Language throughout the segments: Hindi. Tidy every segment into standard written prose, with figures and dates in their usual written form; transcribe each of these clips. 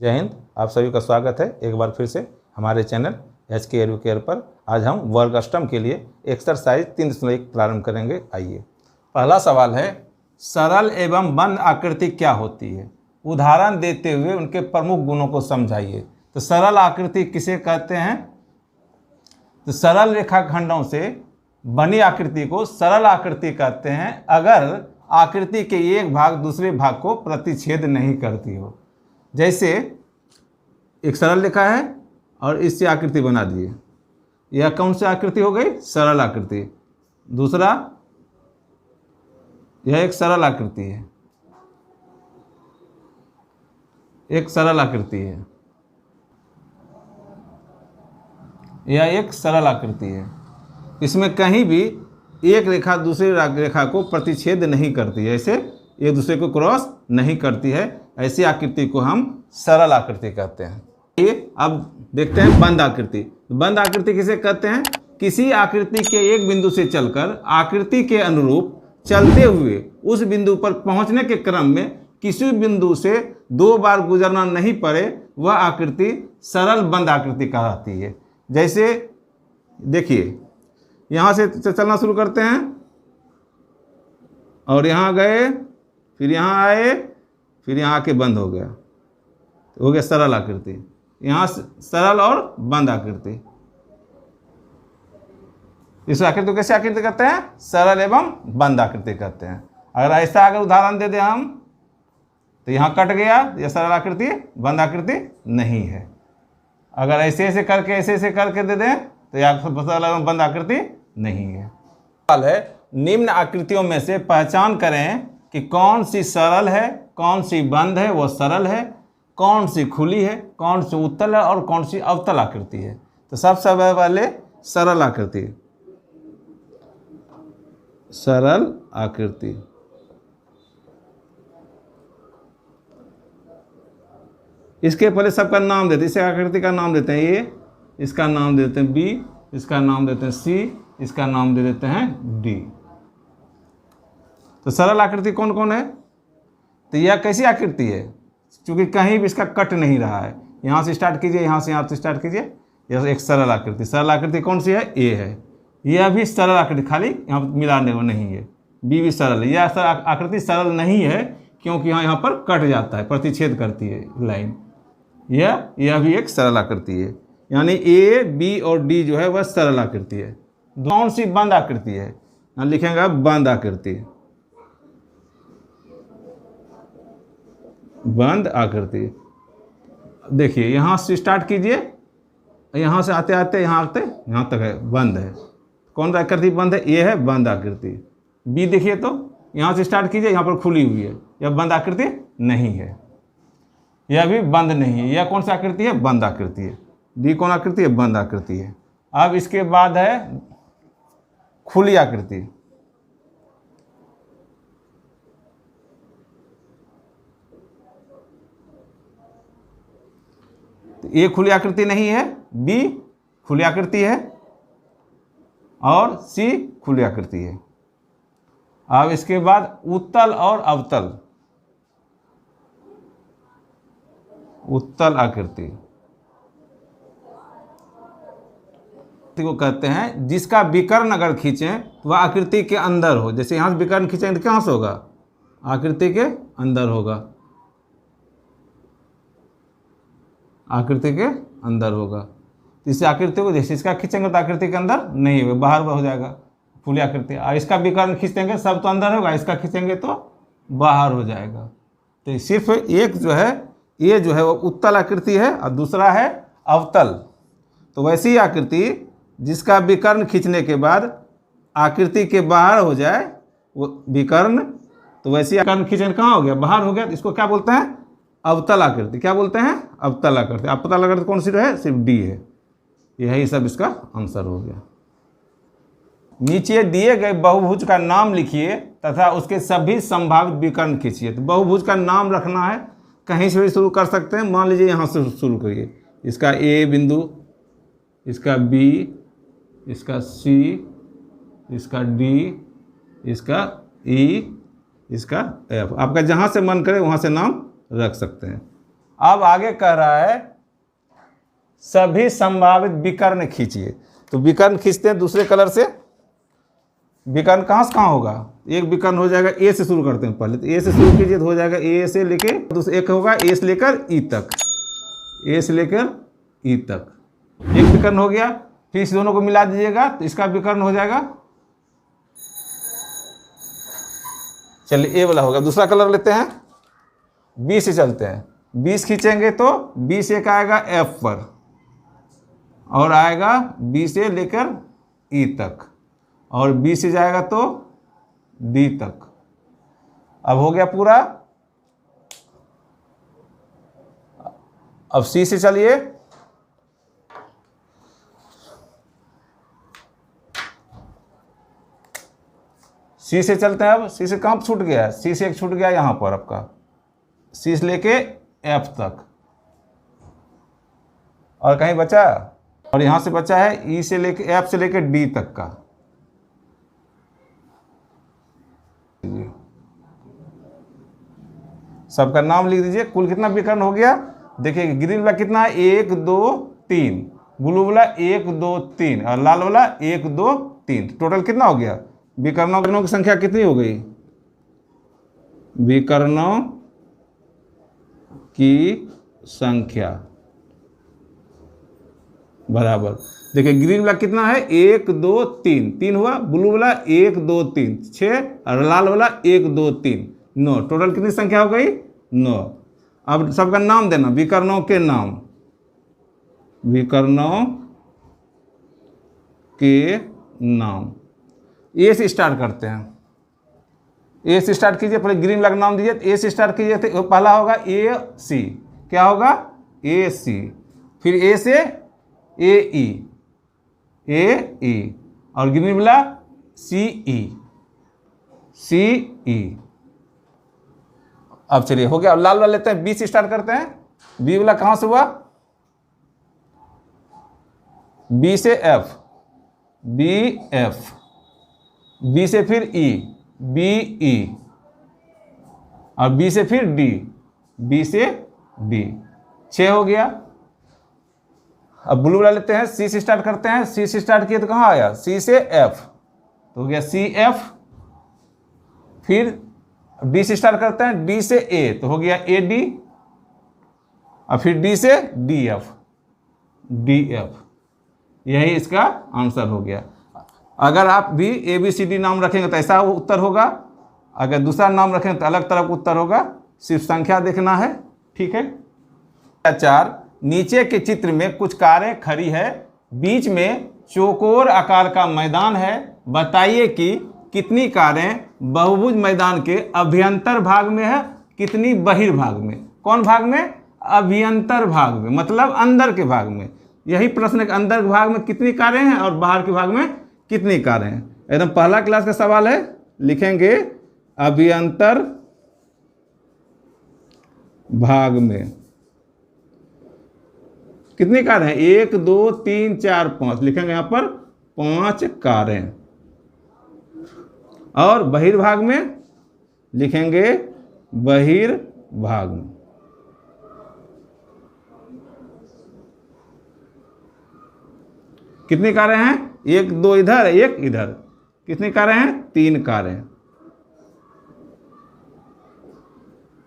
जय हिंद। आप सभी का स्वागत है एक बार फिर से हमारे चैनल HK एडुकेयर पर। आज हम वर्ग अष्टम के लिए एक्सरसाइज 3.1 प्रारंभ करेंगे। आइए, पहला सवाल है, सरल एवं बंद आकृति क्या होती है? उदाहरण देते हुए उनके प्रमुख गुणों को समझाइए। तो सरल आकृति किसे कहते हैं? तो सरल रेखाखंडों से बनी आकृति को सरल आकृति कहते हैं अगर आकृति के एक भाग दूसरे भाग को प्रतिच्छेद नहीं करती हो। जैसे एक सरल रेखा है और इससे आकृति बना दिए, यह कौन सी आकृति हो गई? सरल आकृति। दूसरा, यह एक सरल आकृति है, एक सरल आकृति है, यह एक सरल आकृति है। इसमें कहीं भी एक रेखा दूसरी रेखा को प्रतिच्छेद नहीं करती है, ऐसे एक दूसरे को क्रॉस नहीं करती है। ऐसी आकृति को हम सरल आकृति कहते हैं। ये अब देखते हैं बंद आकृति। बंद आकृति किसे कहते हैं? किसी आकृति के एक बिंदु से चलकर आकृति के अनुरूप चलते हुए उस बिंदु पर पहुंचने के क्रम में किसी बिंदु से दो बार गुजरना नहीं पड़े, वह आकृति सरल बंद आकृति कहलाती है। जैसे देखिए, यहाँ से चलना शुरू करते हैं और यहाँ गए, फिर यहाँ आए, फिर यहाँ आके बंद हो गया, तो हो गया सरल आकृति। यहाँ सरल और बंद आकृति। इस आकृति को कैसे आकृति कहते हैं? सरल एवं बंद आकृति कहते हैं। अगर उदाहरण दे दें हम, तो यहाँ कट गया, यह सरल आकृति बंद आकृति नहीं है। अगर ऐसे करके दे दें तो यह सरल एवं बंद आकृति नहीं है। सवाल है, निम्न आकृतियों में से पहचान करें कि कौन सी सरल है, कौन सी बंद है वो सरल है, कौन सी खुली है, कौन सी उत्तल है और कौन सी अवतल आकृति है। तो सबसे पहले सरल आकृति। सरल आकृति, इसके पहले सबका नाम देते हैं। इस आकृति का नाम देते हैं ए, इसका नाम देते हैं बी, इसका नाम देते हैं सी, इसका नाम दे देते हैं डी। तो सरल आकृति कौन कौन है? तो यह कैसी आकृति है? क्योंकि कहीं भी इसका कट नहीं रहा है। यहाँ से स्टार्ट कीजिए, यहाँ से स्टार्ट कीजिए, यह एक सरल आकृति। सरल आकृति कौन सी है? ए है। यह भी सरल आकृति, खाली यहाँ मिलाने को नहीं है। बी भी सरल है। यह आकृति सरल नहीं है क्योंकि यहाँ पर कट जाता है, प्रतिच्छेद करती है लाइन। यह भी एक सरल आकृति है। यानी ए, बी और डी जो है वह सरल आकृति है। कौन सी बंद आकृति है? यहाँ लिखेंगे बंद आकृति। बंद आकृति, देखिए यहाँ से स्टार्ट कीजिए, यहाँ से आते आते यहाँ तक है, बंद है। कौन सा आकृति बंद है? ये है बंद आकृति। बी देखिए, तो यहाँ से स्टार्ट कीजिए, यहाँ पर खुली हुई है, यह बंद आकृति नहीं है, यह भी बंद नहीं है। यह कौन सी आकृति है? बंद आकृति है। डी कौन आकृति है? बंद आकृति है। अब इसके बाद है खुली आकृति। ए खुली आकृति नहीं है, बी खुली आकृति है और सी खुली आकृति है। अब इसके बाद उत्तल और अवतल। उत्तल आकृति को कहते हैं जिसका विकर्ण अगर खींचें तो वह आकृति के अंदर हो। जैसे यहाँ से विकर्ण खींचेंगे तो कहाँ से होगा? आकृति के अंदर होगा, आकृति के अंदर होगा। इस आकृति को जैसे इसका खींचेंगे तो आकृति के अंदर नहीं होगा, बाहर हो जाएगा, खुली आकृति। और इसका विकर्ण खींचेंगे सब तो अंदर होगा, इसका खींचेंगे तो बाहर हो जाएगा। तो सिर्फ एक जो है, ये जो है वो उत्तल आकृति है और दूसरा है अवतल। तो वैसी आकृति जिसका विकर्ण खींचने के बाद आकृति के बाहर हो जाए वो विकर्ण, तो वैसी विकर्ण खींचने कहाँ हो गया? बाहर हो गया। तो इसको क्या बोलते हैं? अवतल आकृति। क्या बोलते हैं? अवतल आकृति। अवतल आकृति कौन सी है? सिर्फ डी है। यही सब इसका आंसर हो गया। नीचे दिए गए बहुभुज का नाम लिखिए तथा उसके सभी संभावित विकर्ण खींचिए। तो बहुभुज का नाम रखना है, कहीं से भी शुरू कर सकते हैं। मान लीजिए यहाँ से शुरू करिए, इसका ए बिंदु, इसका बी, इसका सी, इसका डी, इसका ई, इसका एफ। आपका जहाँ से मन करे वहाँ से नाम रख सकते हैं। अब आगे कह रहा है सभी संभावित विकर्ण खींचिए। तो विकर्ण खींचते हैं दूसरे कलर से। विकर्ण कहाँ से कहाँ होगा? एक विकर्ण हो जाएगा, ए से शुरू करते हैं पहले। तो ए से शुरू कीजिए तो हो जाएगा ए से लेके, दूसरा एक होगा ए से लेकर ई तक, ए से लेकर ई तक। एक विकर्ण हो गया। फिर इस दोनों को मिला दीजिएगा तो इसका विकर्ण हो जाएगा। चलिए ए वाला होगा। दूसरा कलर लेते हैं, बी से चलते हैं। 20 खींचेंगे तो 20 एक आएगा एफ पर और आएगा बी से लेकर ई तक, और बी से जाएगा तो डी तक। अब हो गया पूरा। अब सी से चलिए, सी से चलते हैं। अब सी से कहाँ छूट गया? सी से एक छूट गया यहाँ पर आपका, सी से लेके एफ तक, और कहीं बचा? और यहाँ से बचा है ई से लेके एफ से लेके डी तक का। सबका नाम लिख दीजिए। कुल कितना विकर्ण हो गया? देखिए ग्रीन वाला कितना है? 1 2 3, ब्लू वाला 1 2 3 और लाल वाला 1 2 3। टोटल कितना हो गया? विकर्णों की संख्या कितनी हो गई? विकर्णों की संख्या बराबर, देखिए ग्रीन वाला कितना है? 1 2 3, 3 हुआ। ब्लू वाला 1 2 3 6 और लाल वाला 1 2 3 9। टोटल कितनी संख्या हो गई? 9। अब सबका नाम देना, विकर्णों के नाम, विकर्णों के नाम। ए से स्टार्ट करते हैं। ए से स्टार्ट कीजिए, पहले ग्रीन वाला नाम दीजिए। ए से स्टार्ट कीजिए तो पहला होगा ए सी। क्या होगा? ए सी। फिर ए से ए ई, ए ई, और ग्रीन वाला सी ई, सी ई। अब चलिए हो गया। अब लाल वाला लेते हैं, बी से स्टार्ट करते हैं। बी वाला कहाँ से हुआ? बी से एफ, बी एफ, बी से फिर ई, बी ई, और बी से फिर डी, बी से डी। 6 हो गया। अब ब्लू वाला लेते हैं, सी से स्टार्ट करते हैं। सी से स्टार्ट किए तो कहाँ आया? सी से एफ, तो हो गया सी एफ। फिर डी से स्टार्ट करते हैं, डी से ए तो हो गया ए डी, और फिर डी से डी एफ, डी एफ। यही इसका आंसर हो गया। अगर आप भी ए बी सी डी नाम रखेंगे तो ऐसा उत्तर होगा, अगर दूसरा नाम रखेंगे तो अलग तरह का उत्तर होगा। सिर्फ संख्या देखना है, ठीक है। 4, नीचे के चित्र में कुछ कारें खड़ी है, बीच में चौकोर आकार का मैदान है। बताइए कि कितनी कारें बहुभुज मैदान के अभ्यंतर भाग में है, कितनी बहिर्भाग में? कौन भाग में? अभ्यंतर भाग में, मतलब अंदर के भाग में। यही प्रश्न है कि अंदर के भाग में कितनी कारें हैं और बाहर के भाग में कितनी कारें हैं। एकदम पहला क्लास का सवाल है, लिखेंगे अभ्यंतर भाग में कितनी कारें हैं? 1 2 3 4 5, लिखेंगे यहां पर 5 कारें। और बहिर्भाग में लिखेंगे बहिर्भाग में कितनी कारें हैं? 1 2 इधर, 1 इधर। कितनी कारें हैं? 3 कारें।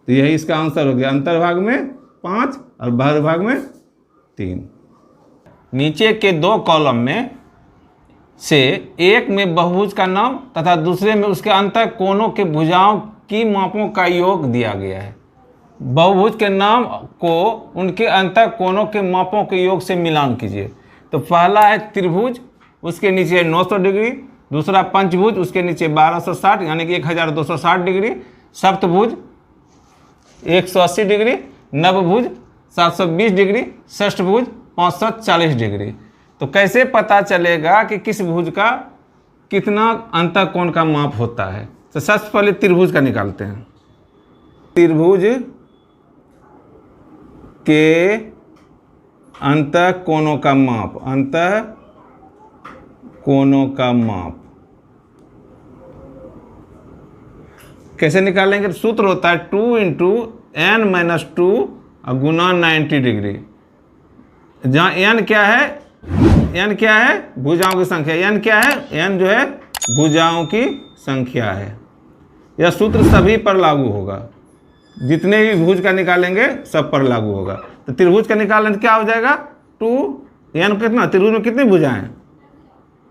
तो यही इसका आंसर हो गया। अंतर्भाग में 5 और बहिर्भाग में 3। नीचे के 2 कॉलम में से एक में बहुभुज का नाम तथा दूसरे में उसके अंतर कोणों के भुजाओं की मापों का योग दिया गया है। बहुभुज के नाम को उनके अंतर कोणों के मापों के योग से मिलान कीजिए। तो पहला है त्रिभुज, उसके नीचे 900 डिग्री। दूसरा पंचभुज, उसके नीचे 1260 यानी कि 1260 डिग्री। सप्तभुज 180 डिग्री। नवभुज 720 डिग्री। षष्ठभुज 540 डिग्री। तो कैसे पता चलेगा कि किस भुज का कितना अंतर कोण का माप होता है? तो सबसे पहले त्रिभुज का निकालते हैं। त्रिभुज के अंतर कोणों का माप, अंतर कोणों का माप कैसे निकालेंगे? सूत्र होता है 2 × n - 2 और गुना 90 डिग्री। जहाँ n क्या है, n क्या है, भुजाओं की संख्या। n क्या है, n जो है भुजाओं की संख्या है। यह सूत्र सभी पर लागू होगा, जितने भी भुज का निकालेंगे सब पर लागू होगा। तो त्रिभुज का निकालें तो क्या हो जाएगा, 2n कितना, त्रिभुज में कितनी भुजाएं हैं,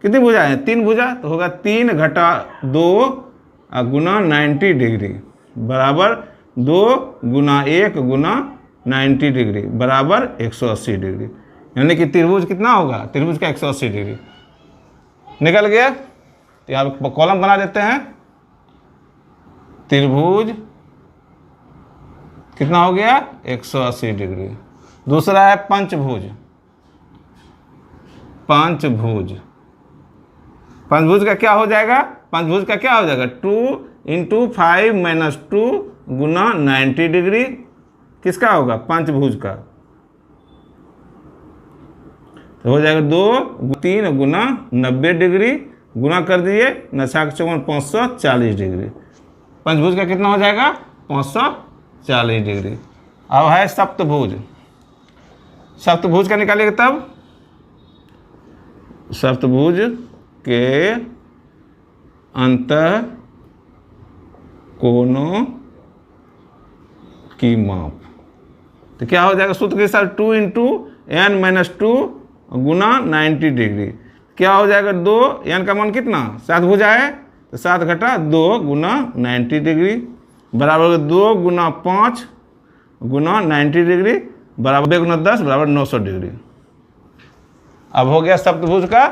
कितनी भुजाएं हैं, 3 भुजा, तो होगा 3 घटा 2 गुना 90 डिग्री बराबर 2 गुना 1 गुना 90 डिग्री बराबर 180 डिग्री। यानी कि त्रिभुज कितना होगा, त्रिभुज का 180 डिग्री निकल गया। तो यहाँ कॉलम बना देते हैं, त्रिभुज कितना हो गया, 180 डिग्री। दूसरा है पंचभुज। पंचभुज, पंचभुज का क्या हो जाएगा, पंचभुज का क्या हो जाएगा, 2 × 5 - 2 गुना 90 डिग्री। किसका होगा, पंचभुज का। तो हो जाएगा 2 3 गुना 90 डिग्री, गुना कर दिए, नछा के चौवन 540 डिग्री। पंचभुज का कितना हो जाएगा, 540 डिग्री। अब है सप्तभुज। सप्तभुज का निकालिएगा तब, सप्तभुज के अंतः कोणों की माप। तो क्या हो जाएगा सूत्र के साथ, 2 × n - 2 गुना 90 डिग्री। क्या हो जाएगा, 2 n का मान कितना, 7 भुजा है, तो 7 घटा 2 गुना 90 डिग्री बराबर 2 गुना 5 गुना 90 डिग्री बराबर 2 गुना 10 बराबर 900 डिग्री। अब हो गया सप्तभुज का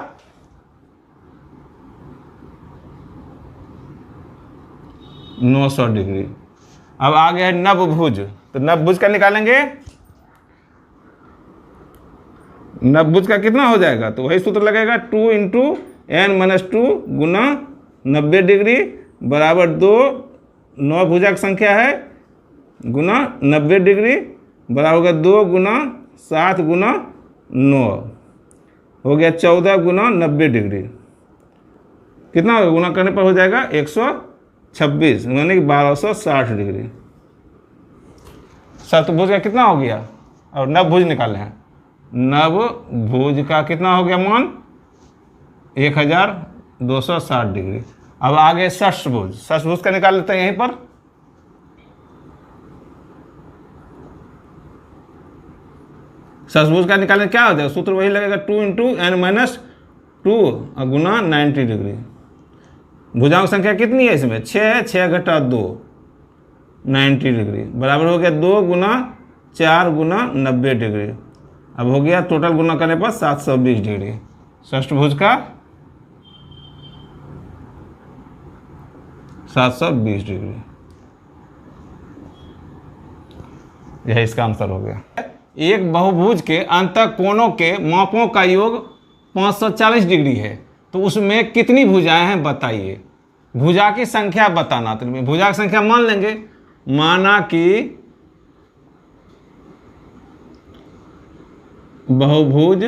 900 डिग्री। अब आ गया है नवभुज। तो नवभुज का निकालेंगे, नवभुज का कितना हो जाएगा, तो वही सूत्र लगेगा, 2 × n - 2 गुना 90 डिग्री बराबर 2, 9 भुजा की संख्या है, गुना 90 डिग्री बराबर होगा 2 गुना 7 गुना 9 हो गया 14 गुना 90 डिग्री। कितना होगा, गुना करने पर हो जाएगा 126, यानी कि 1260 डिग्री। सप्तभुज का कितना हो गया, और नवभुज निकाले हैं। नवभुज का कितना हो गया मान, 1260 डिग्री। अब आगे षष्ठभुज। षष्ठभुज का निकाल लेते हैं यहीं पर। षष्ठभुज का निकालने क्या हो जाएगा, सूत्र वही लगेगा, 2 × n - 2 गुना 90 डिग्री। भुजाओं की संख्या कितनी है इसमें, 6 है, 6 घटा 2 90 डिग्री बराबर हो गया 2 गुना 4 गुना 90 डिग्री। अब हो गया टोटल गुना करने पर 720 डिग्री। षष्ठभुज का 720 डिग्री, यह इसका आंसर हो गया। एक बहुभुज के अंतः कोणों के मापों का योग 540 डिग्री है, तो उसमें कितनी भुजाएं हैं बताइए। भुजा की संख्या बताना, तो भुजा की संख्या मान लेंगे। माना कि बहुभुज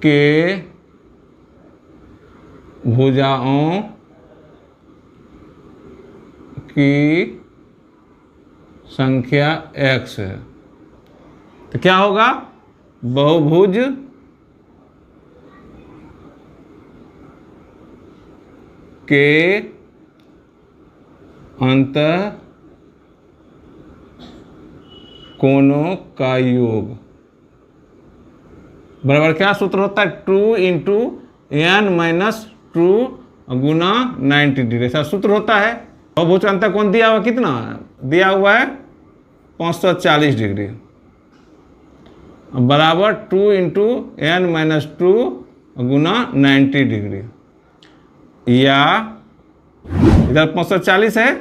के भुजाओं की संख्या x है, तो क्या होगा, बहुभुज के अंतः कोणों का योग बराबर क्या सूत्र होता है, 2 × n - 2 गुना 90 डिग्री, ऐसा सूत्र होता है। बहुभुज का अंतः कोण दिया हुआ कितना दिया हुआ है, 540 डिग्री बराबर 2 × n - 2 गुना 90 डिग्री, या इधर 540 है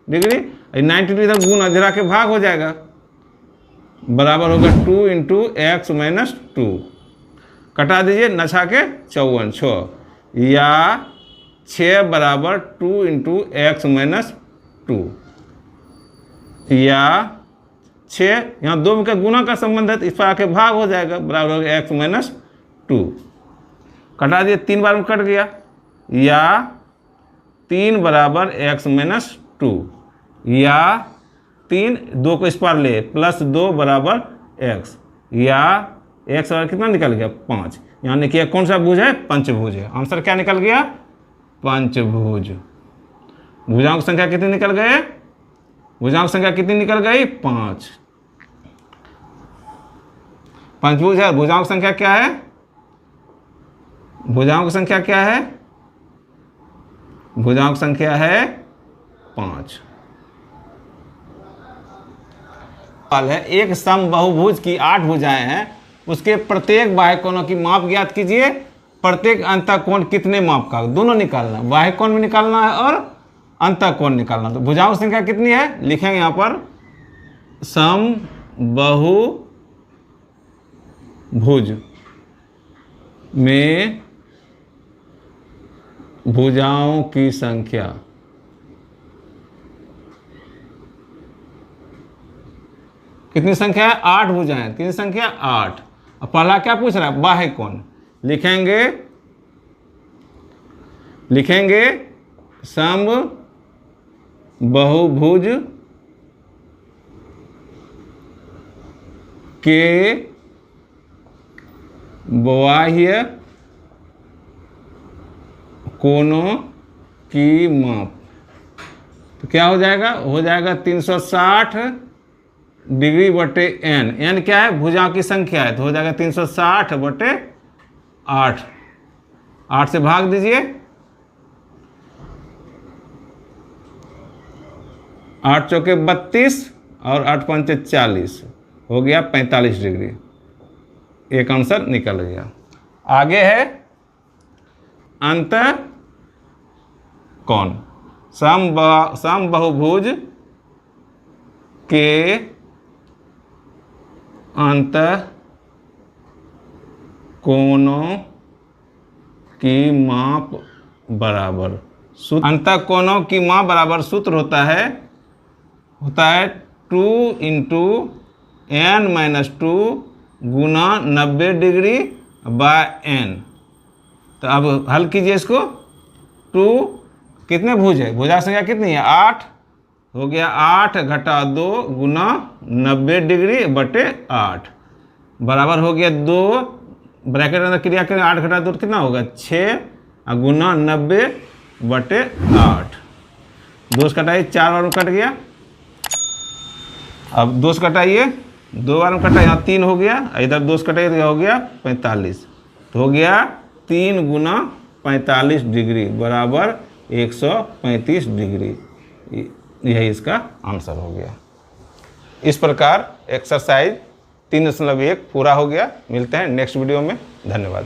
डिग्री, 90 डिग्री इधर गुना जरा के भाग हो जाएगा, बराबर होगा 2 × x - 2 कटा दीजिए, नछा के 54 6, या 6 बराबर 2 × x - 2, या 6 यहाँ 2 का गुना का संबंध है, तो इस पर आके भाग हो जाएगा, बराबर होगा x - 2 कटा दिए, 3 बार में कट गया, या 3 बराबर x - 2, या 3, 2 को इस पार ले +2 बराबर x, या x बराबर कितना निकल गया 5। यानी कि कौन सा भुज है, पंचभुज है। आंसर क्या निकल गया, पंचभुज। भुजाओं की संख्या कितनी निकल गए, भुजाओं की संख्या कितनी निकल गई, 5। पंचभुज है, भुजाओं की संख्या क्या है, भुजाओं की संख्या क्या है, भुजाओं की संख्या है 5। है एक समबाहुभुज की 8 भुजाएं हैं, उसके प्रत्येक बाह्य कोणों की माप ज्ञात कीजिए। प्रत्येक अंतःकोण कितने माप का, दोनों निकालना, बाह्य कोण भी निकालना है और अंतःकोण निकालना। तो भुजाओं की संख्या कितनी है, लिखेंगे यहाँ पर समबाहुभुज में भुजाओं की संख्या कितनी संख्या है, 8 भुजाएं। कितनी संख्या, 8। अब पहला क्या पूछ रहा है, बाह्य कोण। लिखेंगे समबाहुभुज के बाह्य कोणों की माप। तो क्या हो जाएगा, 360 डिग्री बटे n। n क्या है, भुजाओं की संख्या है, तो हो जाएगा 360 बटे 8। 8 से भाग दीजिए, 8 चौके 32 और 8 पंचे 40, हो गया 45 डिग्री। एक आंसर निकल गया। आगे है अंतःकोण। समबाहुभुज के अंतःकोणों की माप बराबर सूत्र। अंतःकोणों की माप बराबर सूत्र होता है 2 × n-2 Guna 90 degree by n। तो अब हल कीजिए इसको। 2 कितने भुज है, भुजा संख्या कितनी है, 8, हो गया 8 घटा 2 गुना 90 डिग्री बटे 8 बराबर हो गया 2, ब्रैकेट अंदर क्रिया करें, 8 घटा 2 कितना होगा 6 गुना 90 बटे 8। 2 से कटाइए, 4 बार में कट गया। अब 2 से कटाइए, 2 बार में कटा, यहाँ 3 हो गया, इधर 2 से कटाइए तो हो गया 45। तो हो गया 3 गुना 45 डिग्री बराबर 135 डिग्री। यही इसका आंसर हो गया। इस प्रकार एक्सरसाइज 3.1 पूरा हो गया। मिलते हैं नेक्स्ट वीडियो में। धन्यवाद।